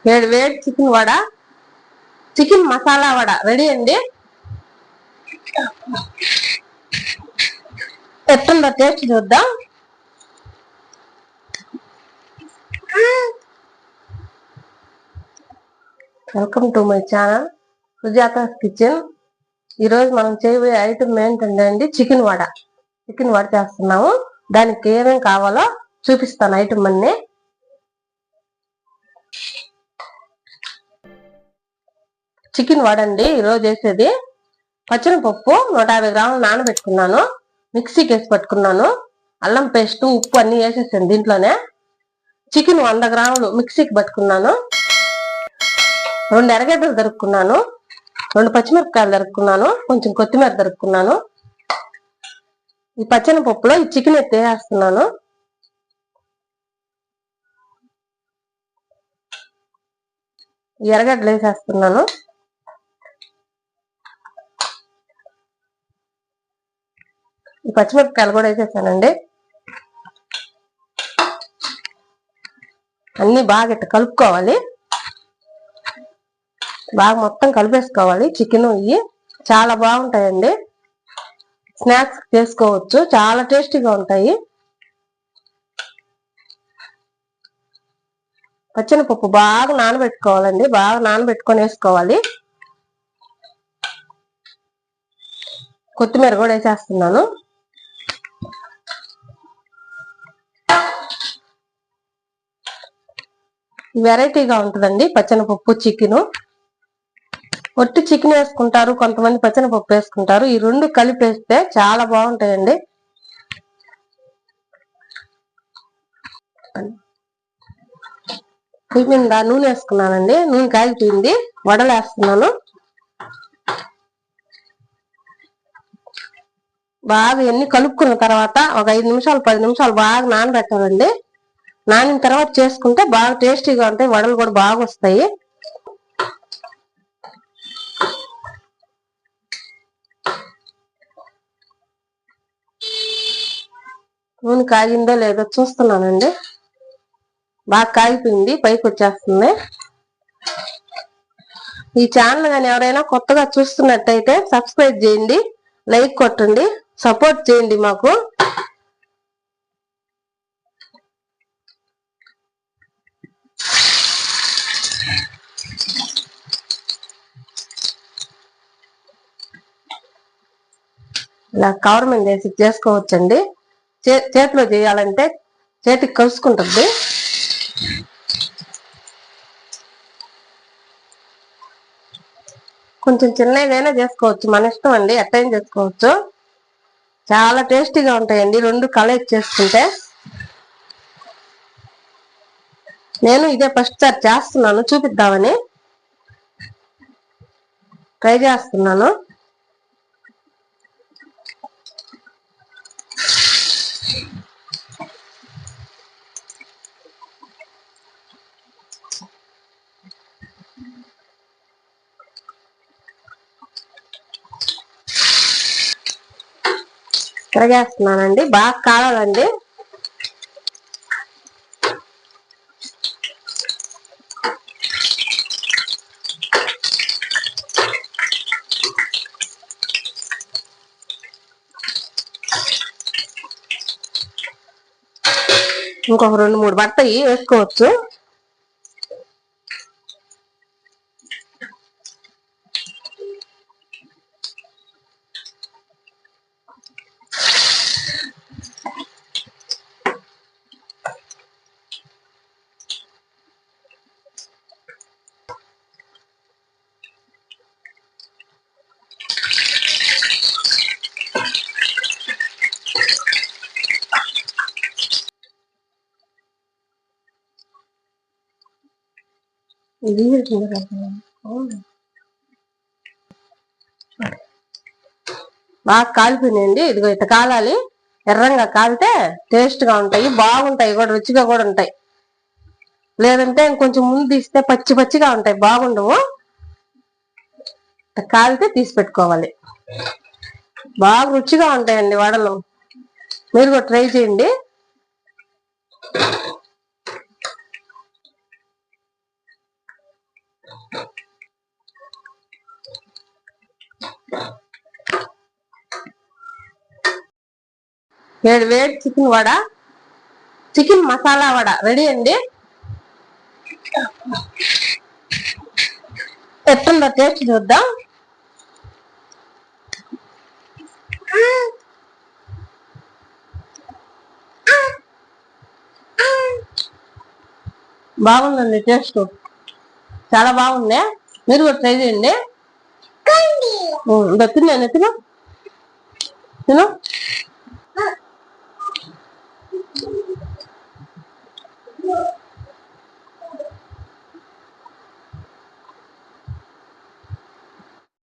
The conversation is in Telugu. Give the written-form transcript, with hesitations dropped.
వేడి వేడి chicken vada, chicken masala vada ready అండి. ఎట్టుందో టేస్ట్ చూద్దాం. Welcome to my channel Sujata's kitchen. ఈరోజు మనం చేయబోయే ఐటమ్ ఏంటంటే చికెన్ వడ. చికెన్ వడ చేస్తున్నాము. దానికి ఏమేమి కావాలో చూపిస్తాను ఐటమ్ అన్ని. చికెన్ వడ అండి ఈరోజు వేసేది. పచ్చనిపప్పు 150 గ్రాములు నానబెట్టుకున్నాను, మిక్సీకి వేసి పట్టుకున్నాను. అల్లం పేస్ట్, ఉప్పు అన్ని వేసేసాను దీంట్లోనే. చికెన్ 100 గ్రాములు మిక్సీకి పట్టుకున్నాను. 2 ఎర్రగడ్డలు దొరుకున్నాను, 2 పచ్చిమిరపకాయలు దొరుకున్నాను, కొంచెం కొత్తిమీర దొరుకున్నాను. ఈ పచ్చనిపప్పులో ఈ చికెన్ వేసేస్తున్నాను. ఎర్రగడ్డలు వేసేస్తున్నాను. ఈ పచ్చిమిరపకాయలు కూడా వేసేసానండి. అన్ని బాగా ఇట్లా కలుపుకోవాలి. బాగా మొత్తం కలిపేసుకోవాలి. చికెన్ ఇవి చాలా బాగుంటాయండి. స్నాక్స్ చేసుకోవచ్చు, చాలా టేస్టీగా ఉంటాయి. పచ్చనిపప్పు బాగా నానబెట్టుకోవాలండి. బాగా నానబెట్టుకొని వేసుకోవాలి. కొత్తిమీర కూడా వేసేస్తున్నాను. వెరైటీగా ఉంటుందండి పచ్చనిపప్పు చికెను. ఒట్టి చికెన్ వేసుకుంటారు, కొంతమంది పచ్చనిపప్పు వేసుకుంటారు. ఈ రెండు కలిపేస్తే చాలా బాగుంటాయండి. పొయ్యి మీద నూనె వేసుకున్నానండి. నూనె కాగిపోయింది. వడలు వేస్తున్నాను. బాగా ఎన్ని కలుపుకున్న తర్వాత ఒక 5 నిమిషాలు 10 నిమిషాలు బాగా నానబెట్టాలండి. నానిన తర్వాత చేసుకుంటే బాగా టేస్టీగా ఉంటాయి. వడలు కూడా బాగా వస్తాయి. నూనె కాగిందో లేదో చూస్తున్నానండి. బాగా కాగిపోయింది, పైకి వచ్చేస్తుంది. ఈ ఛానల్ కానీ ఎవరైనా కొత్తగా చూస్తున్నట్టయితే సబ్స్క్రైబ్ చేయండి, లైక్ కొట్టండి, సపోర్ట్ చేయండి మాకు. ఇలా కవర్ మీద వేసి చేసుకోవచ్చండి. చేతిలో చేయాలంటే చేతికి కలుసుకుంటుంది. కొంచెం చిన్నదైనా చేసుకోవచ్చు, మన ఇష్టం అండి. ఎట్టయినా చేసుకోవచ్చు. చాలా టేస్టీగా ఉంటాయండి రెండు కలయిక చేసుకుంటే. నేను ఇదే ఫస్ట్ సారి చేస్తున్నాను, చూపిద్దామని ట్రై చేస్తున్నాను. తిరగేస్తున్నానండి. బాగా కావాలండి. ఇంకొక 2-3 పడతాయి, వేసుకోవచ్చు. బాగా కాలిపోయినాయండి. ఇదిగో ఇట్లా కాలాలి. ఎర్రంగా కాలితే టేస్ట్ గా ఉంటాయి, బాగుంటాయి కూడా, రుచిగా కూడా ఉంటాయి. లేదంటే ఇంకొంచెం ముందు తీస్తే పచ్చి పచ్చిగా ఉంటాయి, బాగుండవు. కాలితే తీసి పెట్టుకోవాలి. బాగా రుచిగా ఉంటాయండి వడలు. మీరు కూడా ట్రై చేయండి. వేడి వేడి chicken vada, chicken masala vada ready అండి. ఎట్టుందో టేస్ట్ చూద్దాం. బాగుందండి, టేస్ట్ చాలా బాగుంది. మీరు కూడా ట్రై చేయండి. తిన్నాను, తిను.